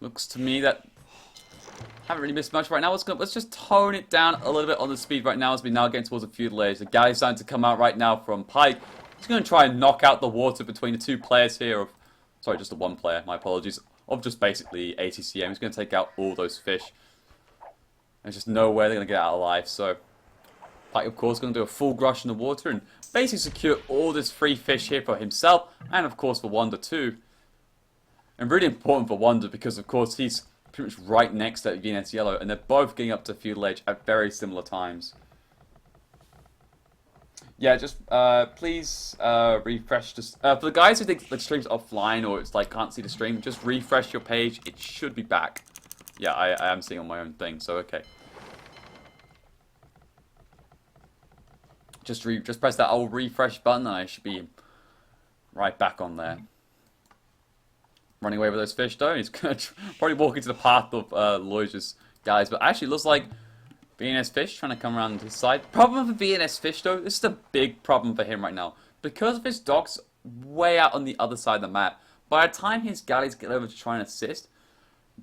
Looks to me that haven't really missed much right now. Let's just tone it down a little bit on the speed right now as we now get towards the feudal age. The galley's starting to come out right now from Pike. He's going to try and knock out the water between the two players here. Sorry, just the one player. My apologies. Of just basically ATCM. He's going to take out all those fish. There's just no way they're going to get out alive. So Pike, of course, going to do a full rush in the water and basically secure all this free fish here for himself and, of course, for Wonder too. And really important for Wonder because, of course, he's pretty much right next to VNS Yellow, and they're both getting up to feudal age at very similar times. Yeah, just please refresh. Just for the guys who think the stream's offline or it's like can't see the stream, just refresh your page. It should be back. Yeah, I am seeing on my own thing, so okay. Just press that old refresh button, and I should be right back on there. Running away with those fish, though. He's going to probably walk into the path of Loja's guys. But actually, it looks like VNS Fish trying to come around his side. Problem for VNS Fish, though, this is a big problem for him right now. Because of his docks way out on the other side of the map, by the time his galleys get over to try and assist,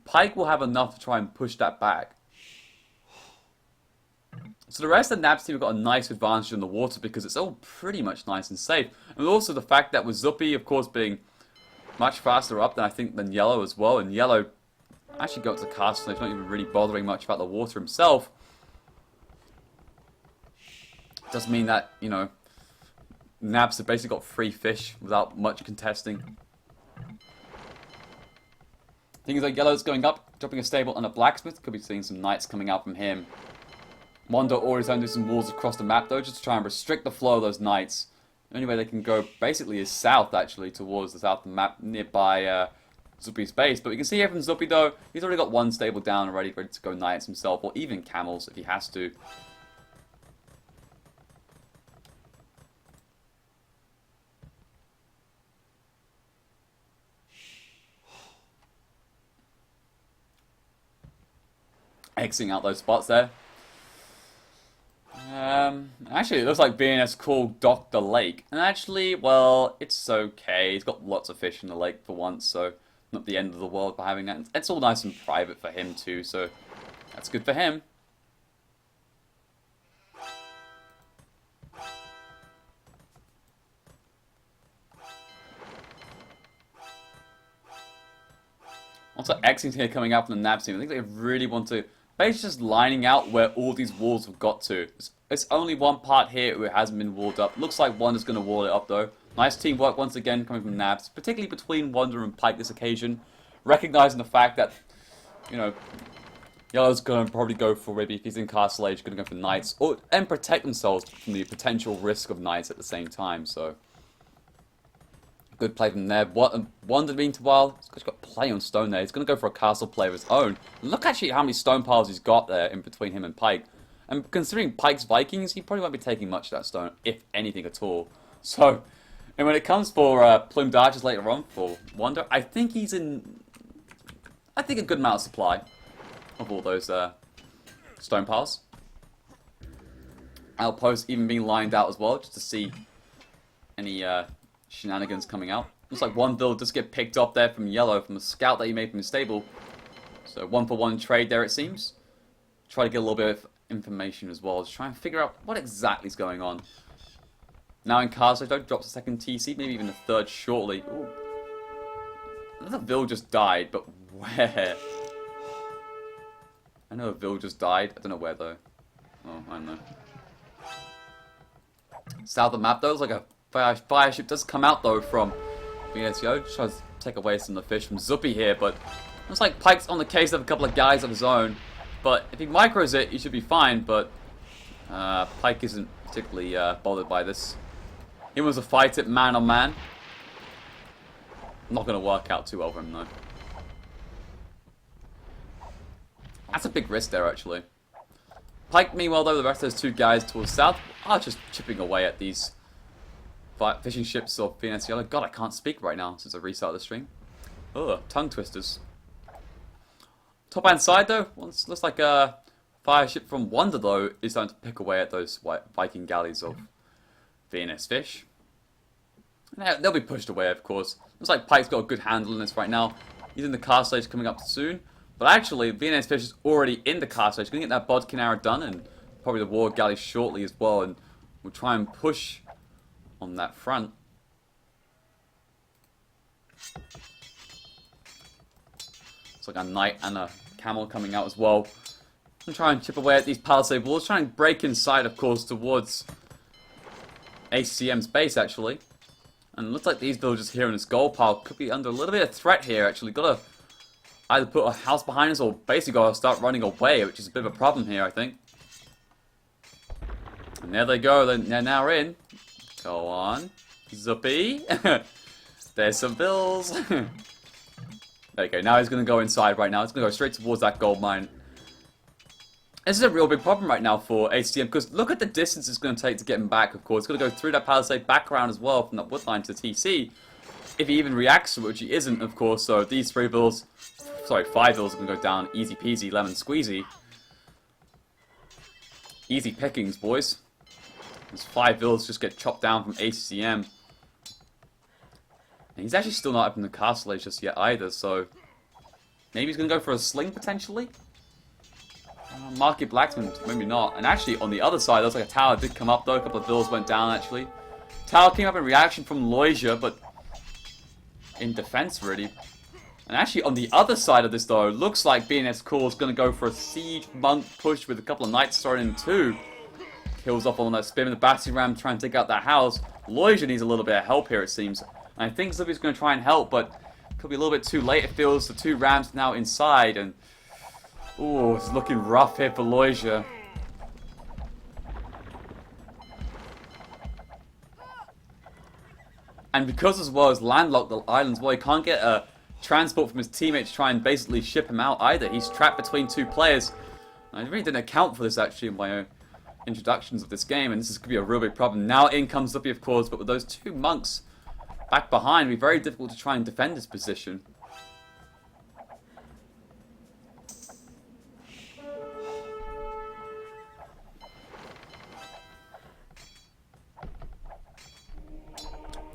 Pike will have enough to try and push that back. So the rest of the NaBs team have got a nice advantage in the water because it's all pretty much nice and safe. And also the fact that with Zuppy, of course, being much faster up than I think than Yellow as well, and Yellow actually got to the castle, so he's not even really bothering much about the water himself. Does mean that, you know, NaBs have basically got free fish without much contesting. Things like Yellow's going up, dropping a stable on a blacksmith. Could be seeing some knights coming out from him. Mondo already starting to do some walls across the map though, just to try and restrict the flow of those knights. The only way they can go basically is south, actually, towards the south of the map, nearby Zuppy's base. But we can see here from Zuppy, though, he's already got one stable down already, ready to go knights himself, or even camels if he has to. Xing out those spots there. Actually, it looks like VNS called Dock the Lake. And actually, well, it's okay. He's got lots of fish in the lake for once, so not the end of the world for having that. It's all nice and private for him too, so that's good for him. Also, Xing's here coming out from the NaBs team. I think they really want to basically just lining out where all these walls have got to. It's only one part here where it hasn't been walled up. Looks like Wonder's going to wall it up though. Nice teamwork once again coming from NaBs, particularly between Wonder and Pike this occasion. Recognizing the fact that, you know, Yellow's going to probably go for, maybe if he's in Castle Age, going to go for Knights, and protect themselves from the potential risk of Knights at the same time, so. Good play from there. Wonder, meanwhile, he's got play on stone there. He's going to go for a castle play of his own. Look actually how many stone piles he's got there in between him and Pike. And considering Pike's Vikings, he probably won't be taking much of that stone, if anything at all. So, and when it comes for plumed archers later on for Wonder, I think he's in, I think a good amount of supply of all those stone piles. Outposts even being lined out as well, just to see any shenanigans coming out. Looks like one build does get picked up there from Yellow, from a scout that he made from his stable. So 1-for-1 trade there it seems. Try to get a little bit of information as well, just try and figure out what exactly is going on. Now in Castle Age, drops a second TC, maybe even a third shortly. Ooh. Another Vil just died, but where? I know a Vil just died, I don't know where though. Oh, I don't know. South of the map though, it's like a fire ship does come out though from VNS Yo. Tries to take away some of the fish from Zuppy here, but looks like Pike's on the case of a couple of guys of his own. But if he micros it, he should be fine, but Pike isn't particularly bothered by this. He wants to fight it man on man. Not going to work out too well for him though. That's a big risk there actually. Pike, meanwhile though, the rest of those two guys towards south are just chipping away at these fishing ships of VNS Yellow. God, I can't speak right now since I restarted the stream. Ugh, tongue twisters. Top hand side though, looks like a fire ship from Wonder though is starting to pick away at those Viking galleys of VNS Fish. And they'll be pushed away, of course. Looks like Pike's got a good handle on this right now. He's in the castle stage coming up soon. But actually, VNS Fish is already in the castle stage. Going to get that bodkin arrow done and probably the war galley shortly as well. And we'll try and push on that front. It's like a knight and a camel coming out as well. And try and chip away at these palisade walls. Try and break inside, of course, towards ACM's base, actually. And it looks like these villagers here in this gold pile could be under a little bit of threat here, actually. Gotta either put a house behind us or basically gotta start running away, which is a bit of a problem here, I think. And there they go, they're now in. Go on. Zuppy. There's some bills. There you go, now he's gonna go inside right now. He's gonna go straight towards that gold mine. This is a real big problem right now for ACM, because look at the distance it's going to take to get him back, of course. It's going to go through that palisade, back around as well, from that wood line to TC. If he even reacts to it, which he isn't, of course. So these 5 bills are going to go down easy peasy, lemon squeezy. Easy pickings, boys. These 5 bills just get chopped down from ACM. And he's actually still not up in the castle age just yet either, so maybe he's going to go for a sling, potentially? Market Blacksman, maybe not. And actually, on the other side, looks like a tower did come up, though. A couple of bills went down, actually. Tower came up in reaction from Loisia, but in defense, really. And actually, on the other side of this, though, looks like BNS Cool is going to go for a siege monk push with a couple of knights thrown in, too. Kills off on that spin with the battering ram, trying to take out that house. Loisia needs a little bit of help here, it seems. And I think Zippy's going to try and help, but could be a little bit too late. It feels the 2 rams now inside, and ooh, it's looking rough here for Loisia. And because as well as landlocked the islands, well, he can't get a transport from his teammate to try and basically ship him out either. He's trapped between 2 players. I really didn't account for this actually in my own introductions of this game, and this is going to be a real big problem. Now in comes Zippy, of course, but with those 2 monks back behind, it'll be very difficult to try and defend this position.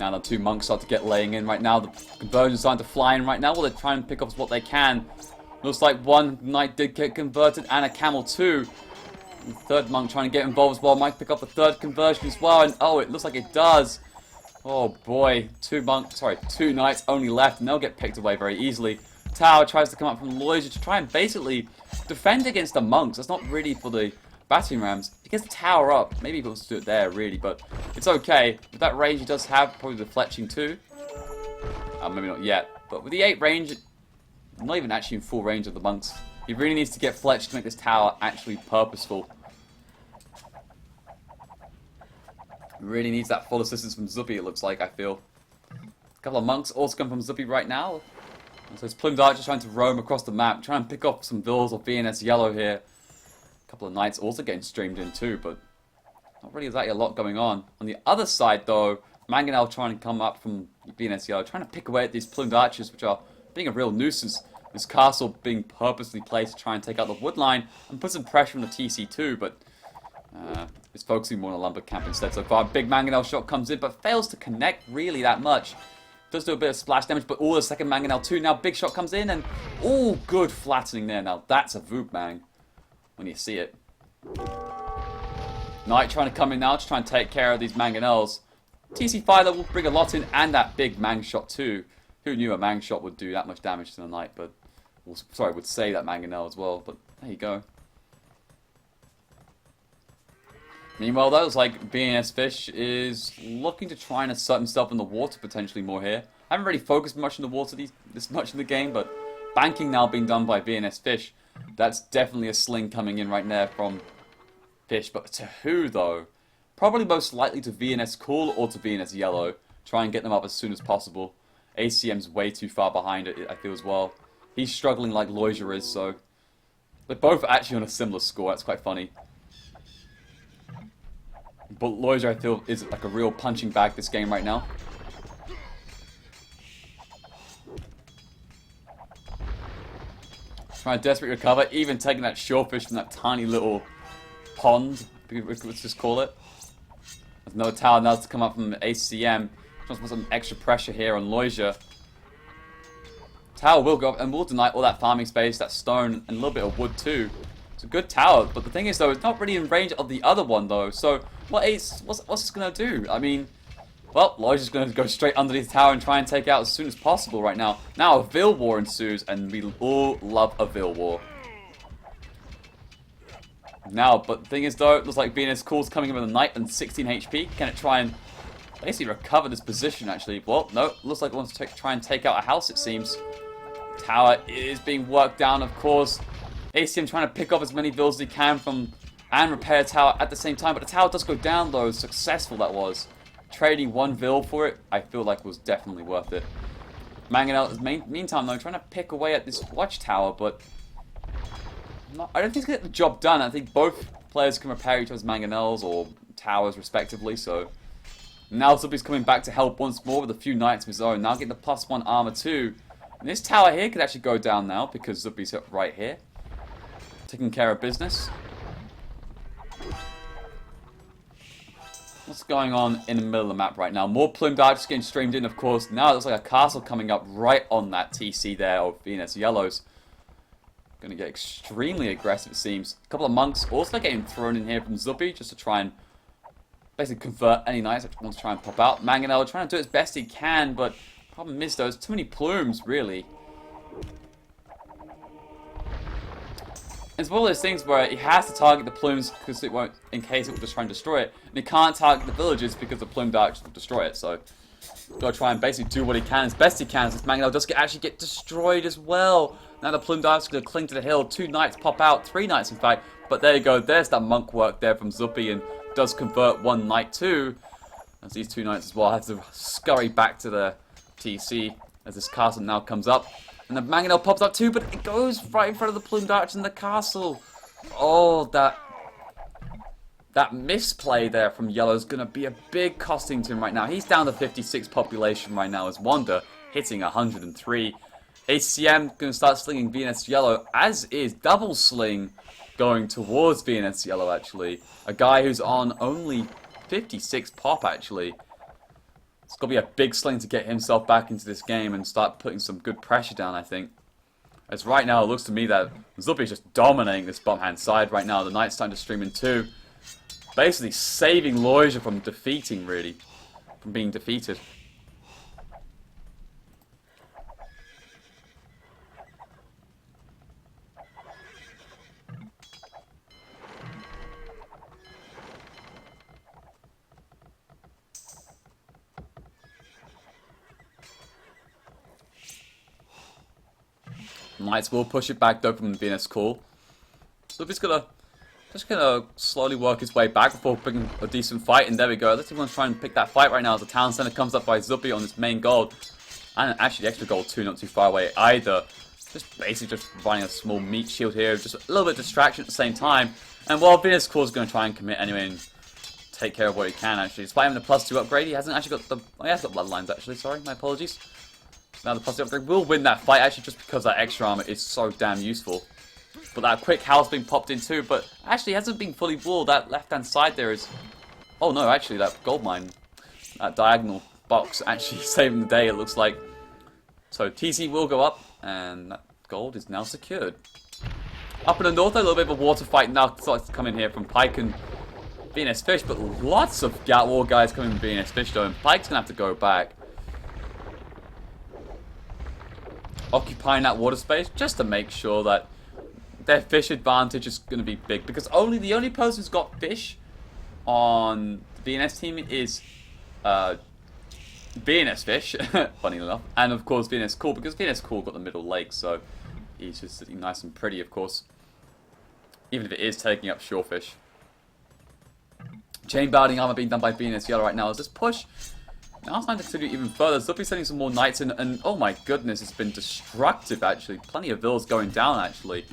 Now the 2 monks start to get laying in right now. The conversion's starting to fly in right now. Well, they're trying to pick up what they can. Looks like 1 knight did get converted and a camel too. And the 3rd monk trying to get involved as well. Might pick up the 3rd conversion as well. And oh, it looks like it does. Oh boy, 2 knights only left, and they'll get picked away very easily. Tower tries to come up from Loisia to try and basically defend against the monks. That's not really for the battering rams. He gets the tower up. Maybe he'll do it there, really, but it's okay. With that range he does have, probably the fletching too. Maybe not yet. But with the 8 range, not even actually in full range of the monks. He really needs to get fletched to make this tower actually purposeful. He really needs that full assistance from Zuppy, it looks like, I feel. A couple of monks also come from Zuppy right now. And so it's Plumed Archer trying to roam across the map, trying to pick up some vills or VNS yellow here. A couple of knights also getting streamed in too, but not really exactly a lot going on. On the other side, though, Mangonel trying to come up from VNS yellow, trying to pick away at these Plumed Archers, which are being a real nuisance. This castle being purposely placed to try and take out the wood line and put some pressure on the TC too, but it's focusing more on a lumber camp instead so far. Big Mangonel shot comes in, but fails to connect really that much. Does do a bit of splash damage, but the second Mangonel too. Now big shot comes in, and good flattening there. Now that's a Voop Mang when you see it. Knight trying to come in now to try and take care of these Mangonels. TC5 that will bring a lot in, and that big Mang shot too. Who knew a Mang shot would do that much damage to the Knight, but would save that Mangonel as well, but there you go. Meanwhile, though, it's like BNS Fish is looking to try and assert himself in the water potentially more here. I haven't really focused much on the water this much in the game, but banking now being done by BNS Fish. That's definitely a sling coming in right there from Fish, but to who, though? Probably most likely to VNS Cool or to VNS Yellow. Try and get them up as soon as possible. ACM's way too far behind it, I feel, as well. He's struggling like Loisia is, so they're both actually on a similar score. That's quite funny. But Loisia, I feel, is like a real punching bag this game right now. Trying to desperately recover, even taking that shorefish from that tiny little pond, let's just call it. There's another tower now to come up from ACM. Trying to put some extra pressure here on Loisia. tower will go up and will deny all that farming space, that stone, and a little bit of wood too. It's a good tower, but the thing is though, it's not really in range of the other one though. So what's this gonna do? I mean, well, Lloyd's just gonna go straight underneath the tower and try and take it out as soon as possible right now. Now a Vil War ensues, and we all love a Vil War. Now, but the thing is though, it looks like VNS Cool's coming in with a knight and 16 HP. Can it try and basically recover this position actually? Well, no, looks like it wants to try and take out a house, it seems. Tower is being worked down, of course. ACM trying to pick up as many Vils as he can from and repair a tower at the same time, but the tower does go down though. Successful that was. Trading one Vil for it, I feel like was definitely worth it. Mangonel is meantime though trying to pick away at this watchtower, but I don't think he's going to get the job done. I think both players can repair each other's mangonels or towers respectively, so now Zuby's coming back to help once more with a few knights of his own. Now getting the +1 armor too. And this tower here could actually go down now because Zuby's right here, taking care of business. What's going on in the middle of the map right now? More plumed archers getting streamed in, of course. Now it looks like a castle coming up right on that TC there of VNS Yellows. Going to get extremely aggressive, it seems. A couple of monks also getting thrown in here from Zuby just to try and basically convert any knights that wants to try and pop out. Mangonel trying to do as best he can, but problem is though, there's too many plumes, really. It's one of those things where he has to target the plumes because it won't, in case it will just try and destroy it. And he can't target the villages because the plumed archers will destroy it. So, gotta try and basically do what he can as best he can. Since Mangonel does actually get destroyed as well. Now the plumed archers are gonna cling to the hill. 2 knights pop out, 3 knights in fact. But there you go. There's that monk work there from Zuppy and does convert 1 knight too. As these 2 knights as well have to scurry back to the TC as this castle now comes up. And the Mangonel pops up too, but it goes right in front of the plumed archer in the castle. Oh, that misplay there from Yellow is going to be a big costing to him right now. He's down to 56 population right now as Wanda hitting 103. ACM going to start slinging VNS Yellow, as is Double Sling going towards VNS Yellow actually. A guy who's on only 56 pop actually. It's got to be a big sling to get himself back into this game and start putting some good pressure down, I think. As right now, it looks to me that Zuppy is just dominating this bottom hand side right now. The Knight's starting to stream in too. Basically saving Loisia from defeating, really. From being defeated. Knights will push it back though from VNS Call. So he's just gonna slowly work his way back before picking a decent fight, and there we go. Let's see if try and pick that fight right now as the town center comes up by Zuppy on this main gold. And actually the extra gold too, not too far away either. Just basically just providing a small meat shield here, just a little bit of distraction at the same time. And while VNS Call is gonna try and commit anyway and take care of what he can actually. Despite having the +2 upgrade, he hasn't actually got the he has got bloodlines actually, sorry, my apologies. Now the +2 upgrade will win that fight actually just because that extra armor is so damn useful. But that quick house being popped in too, but actually hasn't been fully walled. That left hand side there is... Oh no, actually that gold mine, that diagonal box actually saving the day it looks like. So TC will go up and that gold is now secured. Up in the north a little bit of a water fight now starts to come in here from Pike and VNS Fish, but lots of war guys coming from VNS Fish though, and Pike's going to have to go back. Occupying that water space just to make sure that their fish advantage is going to be big, because the only person who's got fish on the VNS team is VNS Fish, funny enough, and of course VNS Cool, because VNS Cool got the middle lake, so he's just sitting nice and pretty, of course, even if it is taking up shorefish. Chain bounding armor being done by VNS Yellow right now as this push. Now it's time to continue even further. Zuppy's sending some more knights in, and oh my goodness, it's been destructive actually. Plenty of villas going down actually.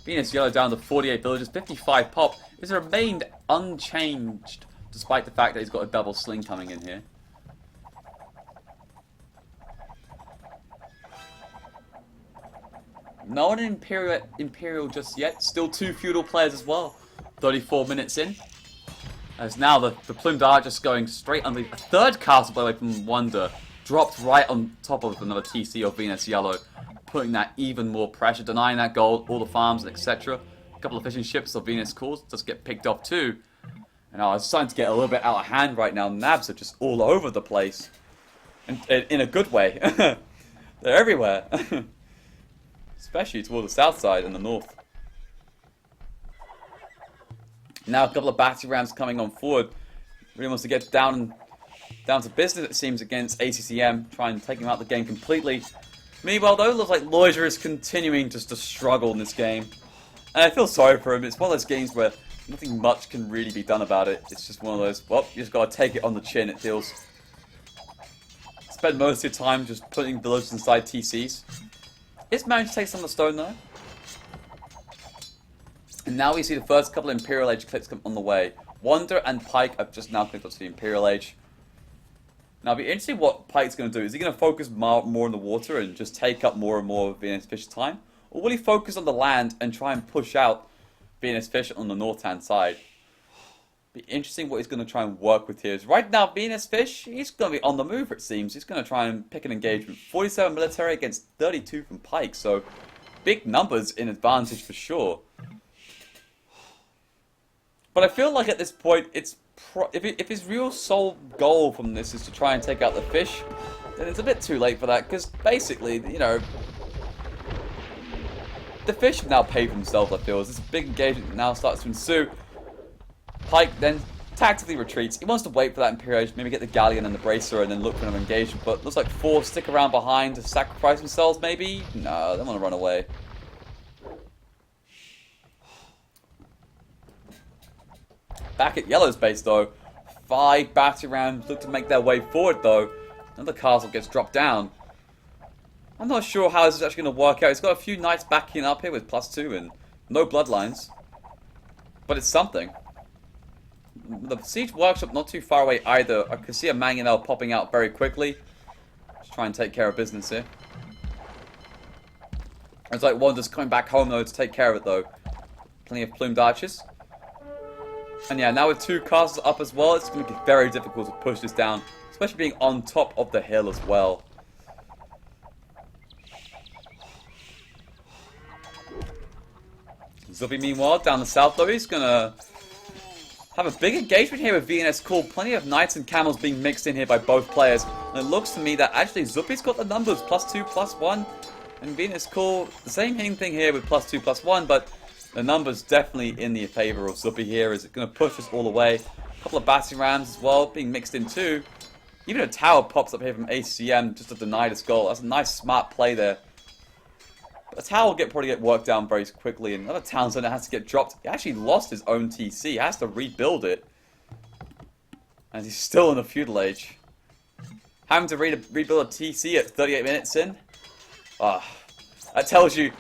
VNS Yellow down to 48 villages, 55 pop. It's remained unchanged despite the fact that he's got a double sling coming in here. No one in Imperial just yet. Still 2 feudal players as well. 34 minutes in. As now the plumed archer just going straight under a third castle by the way from Wonder. Dropped right on top of another TC or VNS Yellow. putting that even more pressure, denying that gold, all the farms, etc. A couple of fishing ships of VNS cores just get picked off too. And it's starting to get a little bit out of hand right now. NaBs are just all over the place. In a good way. They're everywhere. Especially toward the south side and the north. Now a couple of battery rams coming on forward. Really wants to get down to business, it seems, against ACCM. Try and take him out of the game completely. Meanwhile, though, it looks like Loiser is continuing just to struggle in this game. And I feel sorry for him. It's one of those games where nothing much can really be done about it. It's just one of those, well, you just gotta take it on the chin, it feels. Spend most of your time just putting villages inside TCs. It's managed to take some of the stone, though. And now we see the first couple of Imperial Age clicks come on the way. Wander and Pike have just now clicked onto the Imperial Age. Now, it'll be interesting what Pike's going to do. Is he going to focus more on the water and just take up more and more of VNS Fish's time? Or will he focus on the land and try and push out VNS Fish on the north-hand side? Be interesting what he's going to try and work with here. Right now, VNS Fish, he's going to be on the move, it seems. He's going to try and pick an engagement. 47 military against 32 from Pike, so big numbers in advantage for sure. But I feel like at this point, it's if his real sole goal from this is to try and take out the fish, then it's a bit too late for that. Because basically, you know, the fish have now paid for themselves, I feel. This big engagement now starts to ensue. Pike then tactically retreats. He wants to wait for that Imperial Age, maybe get the Galleon and the Bracer and then look for an engagement. But looks like 4 stick around behind to sacrifice themselves, maybe? No, they want to run away. Back at Yellow's base, though, 5 battery rams look to make their way forward, though. Another castle gets dropped down. I'm not sure how this is actually going to work out. He's got a few knights backing up here with +2 and no bloodlines. But it's something. The siege workshop not too far away either. I can see a mangonel popping out very quickly. Just try and take care of business here. It's like one just coming back home, though, to take care of it, though. Plenty of plumed archers. And yeah, now with 2 castles up as well, it's going to be very difficult to push this down. Especially being on top of the hill as well. Zuppy, meanwhile, down the south, though, he's going to have a big engagement here with VNS Cool. Plenty of knights and camels being mixed in here by both players. And it looks to me that actually Zuppy's got the numbers, +2, +1. And VNS Cool, the same thing here with +2, +1, but the numbers definitely in the favour of Zuppy here. Is it going to push us all away? A couple of battery rams as well, being mixed in too. Even a tower pops up here from ACM just to deny this goal. That's a nice, smart play there. But the tower will probably get worked down very quickly. And another town center has to get dropped. He actually lost his own TC. He has to rebuild it. And he's still in the feudal age. Having to rebuild a TC at 38 minutes in. That tells you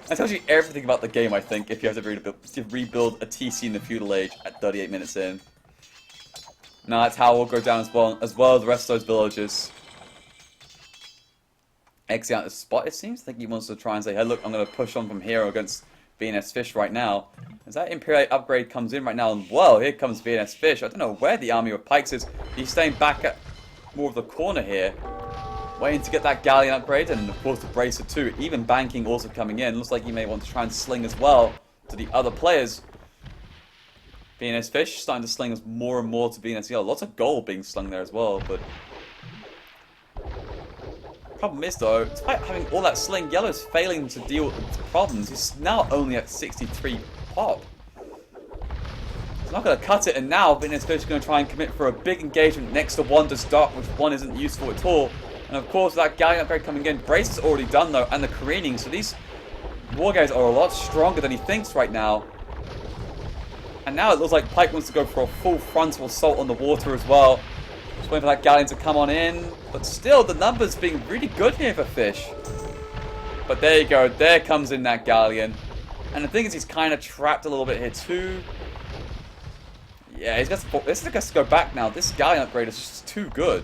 everything about the game, I think, if you have to rebuild a TC in the feudal age at 38 minutes in. Now that tower will go down as well as the rest of those villages. Exiting out the spot, it seems. I think he wants to try and say, hey, look, I'm going to push on from here against VNS Fish right now. As that Imperial upgrade comes in right now, and well, here comes VNS Fish. I don't know where the army of Pikes is. He's staying back at more of the corner here. Waiting to get that Galleon upgrade, and of course the Bracer too. Even banking also coming in. Looks like he may want to try and sling as well to the other players. VNS Fish starting to sling us more and more to VNS Yellow. Lots of gold being slung there as well, but problem is though, despite having all that sling, Yellow's failing to deal with the problems. He's now only at 63 pop. He's not going to cut it, and now VNS Fish is going to try and commit for a big engagement next to Wander's Dark, which one isn't useful at all. And of course, that Galleon upgrade coming in, Brace is already done though, and the careening. So these war guys are a lot stronger than he thinks right now. And now it looks like Pike wants to go for a full frontal assault on the water as well. Just waiting for that Galleon to come on in. But still, the numbers being really good here for Fish. But there you go, there comes in that Galleon. And the thing is, he's kind of trapped a little bit here too. Yeah, this has to go back now. This Galleon upgrade is just too good.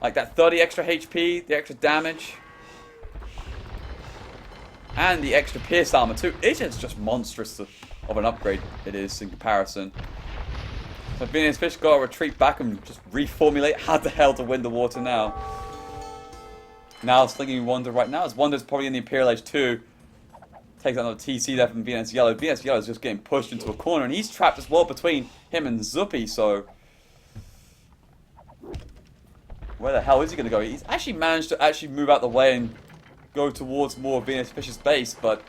Like that 30 extra HP, the extra damage, and the extra pierce armor too. It is just monstrous of an upgrade it is in comparison. So VNS Fish got to retreat back and just reformulate how the hell to win the water now. Now slinging Wonder right now, as Wonder's probably in the Imperial Age 2. Takes out another TC there from VNS Yellow. VNS Yellow is just getting pushed into a corner, and he's trapped as well between him and Zuppy, so... Where the hell is he going to go? He's actually managed to actually move out the way and go towards more of VNS Fish's base, but...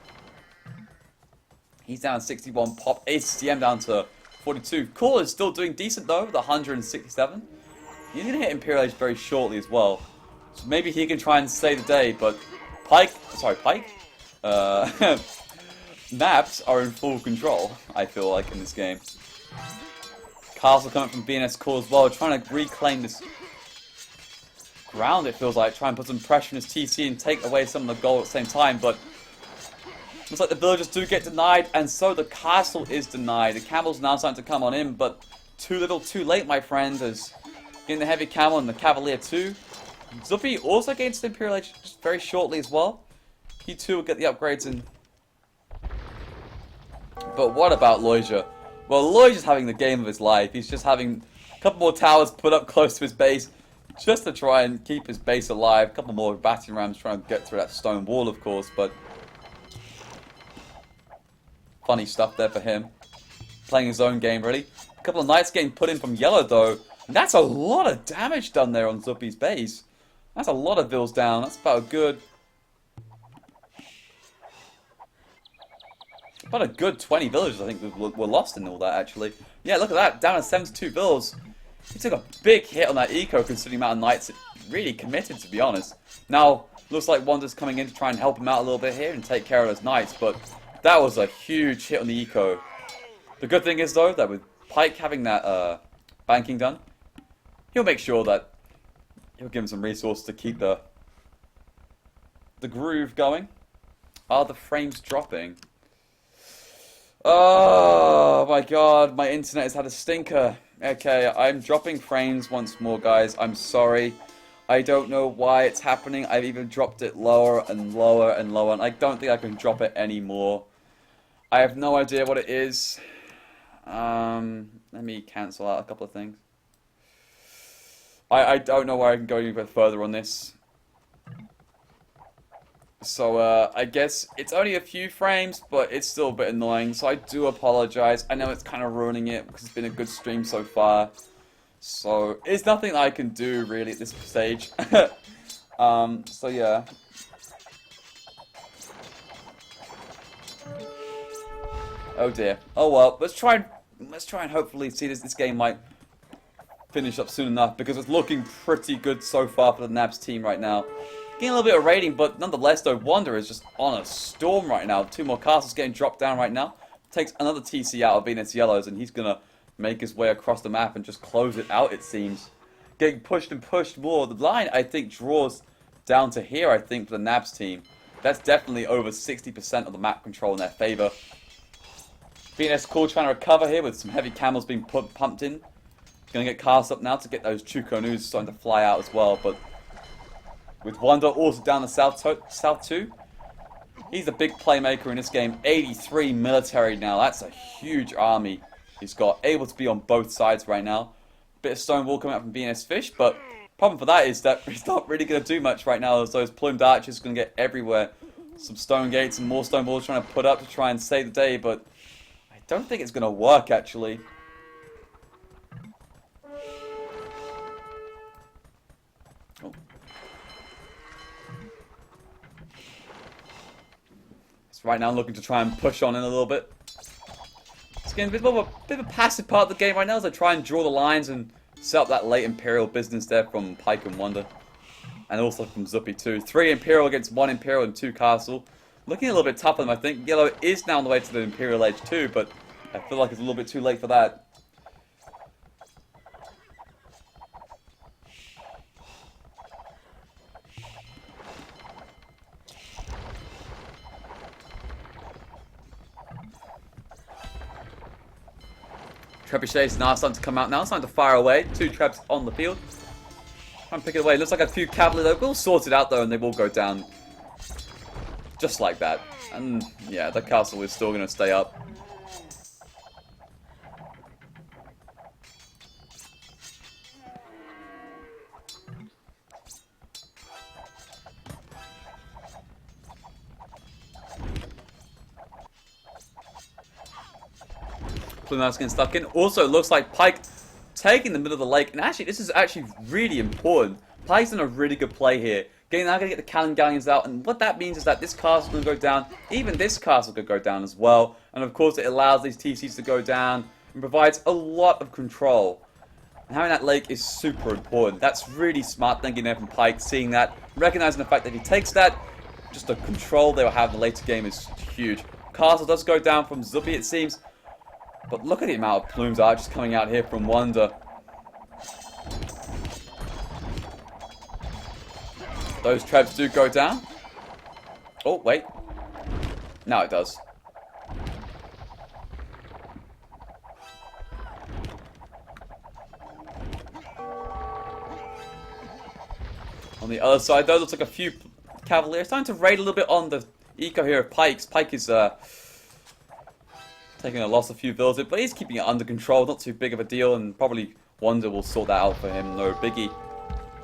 He's down 61 pop, ACM down to 42. Cool is still doing decent though, with 167. He's going to hit Imperial Age very shortly as well. So maybe he can try and save the day, but Pike... NaBs are in full control, I feel like, in this game. Castle coming from BNS Core as well, trying to reclaim this ground, it feels like. Try and put some pressure on his TC and take away some of the gold at the same time, but looks like the villagers do get denied, and so the castle is denied. The camel's now starting to come on in, but too little too late, my friend, as getting the heavy camel and the cavalier too. Zuppy also gains the Imperial Age just very shortly as well. He too will get the upgrades in. But what about Loija? Well, Loija's having the game of his life. He's just having a couple more towers put up close to his base just to try and keep his base alive. A couple more battering rams trying to get through that stone wall, of course, but funny stuff there for him. Playing his own game, really. A couple of knights getting put in from yellow, though. And that's a lot of damage done there on Zuppy's base. That's a lot of vills down. That's about a good... About a good 20 villagers, I think, were lost in all that, actually. Yeah, look at that. Down to 72 vills. He took a big hit on that eco, considering the amount of knights it really committed, to be honest. Now, looks like Wanda's coming in to try and help him out a little bit here and take care of those knights, but that was a huge hit on the eco. The good thing is, though, that with Pike having that banking done, he'll make sure that he'll give him some resources to keep the groove going. Are the frames dropping? Oh my god, my internet has had a stinker. Okay, I'm dropping frames once more, guys. I'm sorry. I don't know why it's happening. I've even dropped it lower and lower and lower, and I don't think I can drop it anymore. I have no idea what it is. Let me cancel out a couple of things. I don't know where I can go any bit further on this. So, I guess it's only a few frames, but it's still a bit annoying, so I do apologize. I know it's kind of ruining it, because it's been a good stream so far. So, it's nothing I can do, really, at this stage. So yeah. Oh dear. Oh well, let's try and hopefully see this game might finish up soon enough, because it's looking pretty good so far for the NaBs team right now. Getting a little bit of rating, but nonetheless, though, Wonder is just on a storm right now. 2 more castles getting dropped down right now. Takes another TC out of VNS Yellows, and he's going to make his way across the map and just close it out, it seems. Getting pushed and pushed more. The line, I think, draws down to here, I think, for the NaBs team. That's definitely over 60% of the map control in their favor. VNS Cool trying to recover here with some heavy camels being pumped in. Going to get cast up now to get those Chukonus starting to fly out as well, but with Wonder also down the south too. He's a big playmaker in this game. 83 military now. That's a huge army he's got. Able to be on both sides right now. Bit of stone wall coming out from VNS Fish, but problem for that is that he's not really going to do much right now, as those plumed archers are going to get everywhere. Some stone gates and more stone walls trying to put up to try and save the day, but I don't think it's going to work, actually. Oh. Right now, looking to try and push on in a little bit. It's getting a bit of a passive part of the game right now as I try and draw the lines and set up that late Imperial business there from Pike and Wonder. And also from Zuppy too. 3 Imperial against 1 Imperial and 2 Castle. Looking a little bit tougher than I think. Yellow is now on the way to the Imperial Age too, but I feel like it's a little bit too late for that. Trebuchets now starting to come out now, starting to fire away. 2 traps on the field. Try and pick it away. Looks like a few cavalry though. We'll sort it out though, and they will go down just like that. And yeah, the castle is still going to stay up. Plume that's getting stuck in. Also, it looks like Pyke taking the middle of the lake. And actually, this is actually really important. Pyke's done a really good play here. Now going to get the Cannon Galleons out. And what that means is that this castle is going to go down. Even this castle could go down as well. And of course, it allows these TCs to go down and provides a lot of control. And having that lake is super important. That's really smart thinking there from Pyke, seeing that, recognizing the fact that if he takes that, just the control they will have in the later game is huge. Castle does go down from Zuppy, it seems. But look at the amount of plumes archers coming out here from Wonder. Those trebs do go down. Oh, wait. Now it does. On the other side, though, looks like a few Cavaliers starting to raid a little bit on the eco here of Pyke's. Pyke is taking a loss, a few villas, but he's keeping it under control. Not too big of a deal, and probably Wonder will sort that out for him. No biggie.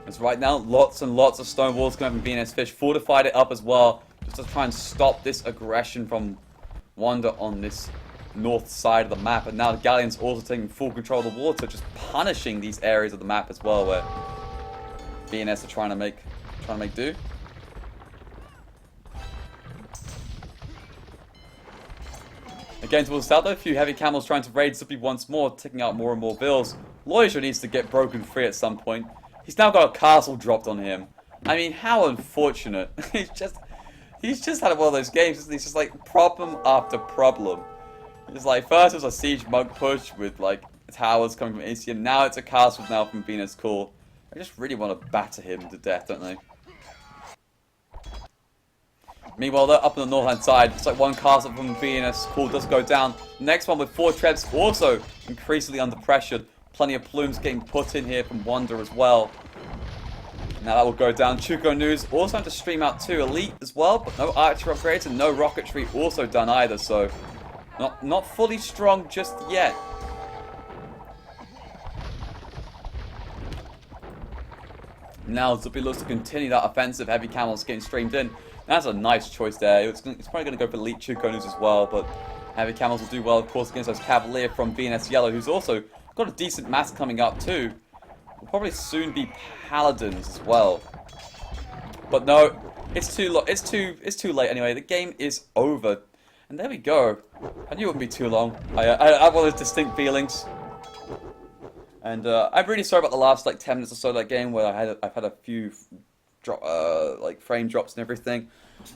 As right now, lots and lots of stone walls coming from VNS Fish. Fortified it up as well, just to try and stop this aggression from Wonder on this north side of the map. And now the Galleon's also taking full control of the water, just punishing these areas of the map as well, where VNS are trying to make do. Again, towards the south, though, a few heavy camels trying to raid Zippy once more, taking out more and more vills. Loisha needs to get broken free at some point. He's now got a castle dropped on him. I mean, how unfortunate. He's just had one of those games. He's just like problem after problem. It's like first it was a siege monk push with like towers coming from ACM. Now it's a castle now from Venus Call. I just really want to batter him to death, don't they? Meanwhile, they're up on the north-hand side. It's like one castle from VNS Call does go down. Next one with 4 trebs, also increasingly under pressure. Plenty of plumes getting put in here from Wonder as well. Now that will go down. Chuko News also have to stream out 2 elite as well, but no archer upgrades and no rocketry also done either, so not fully strong just yet. Now Zuppy looks to continue that offensive. Heavy camels getting streamed in. That's a nice choice there. It's probably going to go for elite Chuko News as well, but heavy camels will do well, of course, against those Cavalier from VNS Yellow, who's also got a decent mass coming up too. Will probably soon be Paladins as well. But no, it's too late anyway. The game is over. And there we go. I knew it wouldn't be too long. I have all those distinct feelings. And I'm really sorry about the last like 10 minutes or so of that game where I've had a few like frame drops and everything.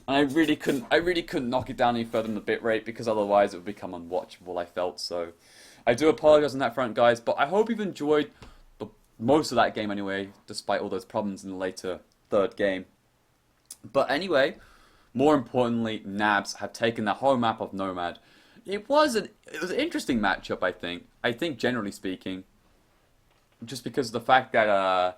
And I really couldn't knock it down any further than the bitrate because otherwise it would become unwatchable, I felt. So I do apologize on that front, guys, but I hope you've enjoyed most of that game anyway, despite all those problems in the later third game. But anyway, more importantly, NaBs have taken the whole map of Nomad. It was an interesting matchup, I think. I think generally speaking, just because of the fact that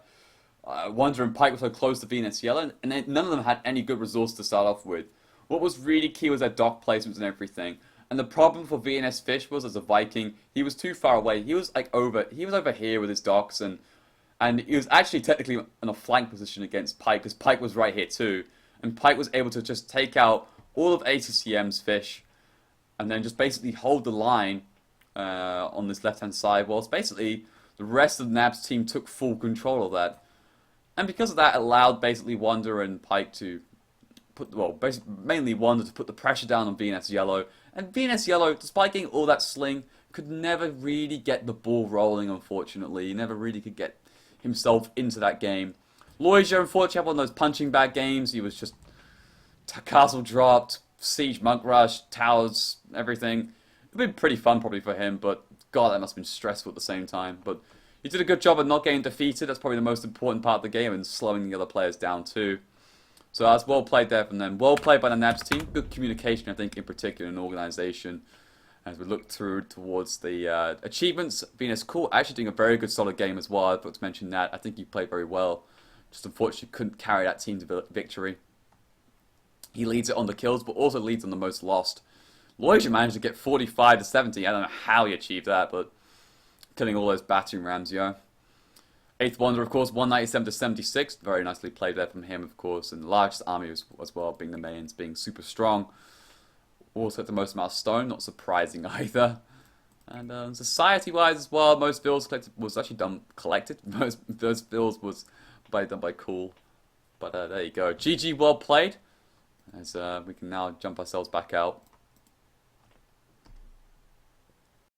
Wonder and Pyke were so close to VNS Yellow, and none of them had any good resource to start off with. What was really key was their dock placements and everything. And the problem for VNS Fish was, as a Viking, he was too far away. He was over here with his docks, and he was actually technically in a flank position against Pyke, because Pyke was right here too. And Pyke was able to just take out all of ACCM's fish, and then just basically hold the line on this left-hand side, whilst basically the rest of the NaBs team took full control of that. And because of that, it allowed basically Wonder and Pyke to mainly Wonder to put the pressure down on VNS Yellow. And VNS Yellow, despite getting all that sling, could never really get the ball rolling, unfortunately. He never really could get himself into that game. Loisha, unfortunately, had one of those punching bag games. He was just castle dropped, siege monk rush, towers, everything. It would have been pretty fun probably for him, but God, that must have been stressful at the same time. But he did a good job of not getting defeated. That's probably the most important part of the game, and slowing the other players down too. So that's well played there from them. Well played by the NaBs team. Good communication, I think, in particular, in organisation. As we look through towards the achievements, Venus Cool actually doing a very good solid game as well. I forgot to mention that. I think he played very well. Just unfortunately couldn't carry that team to victory. He leads it on the kills, but also leads on the most lost. Loisha managed to get 45 to 70. I don't know how he achieved that, but killing all those battering rams, yeah. 8th Wonder, of course, 197 to 76. Very nicely played there from him, of course. And the largest army as well, being the mains, being super strong. Also the most amount of stone, not surprising either. And society-wise as well, most builds collected was actually collected. Most those builds was done by Cool. But there you go. GG, well played. As we can now jump ourselves back out.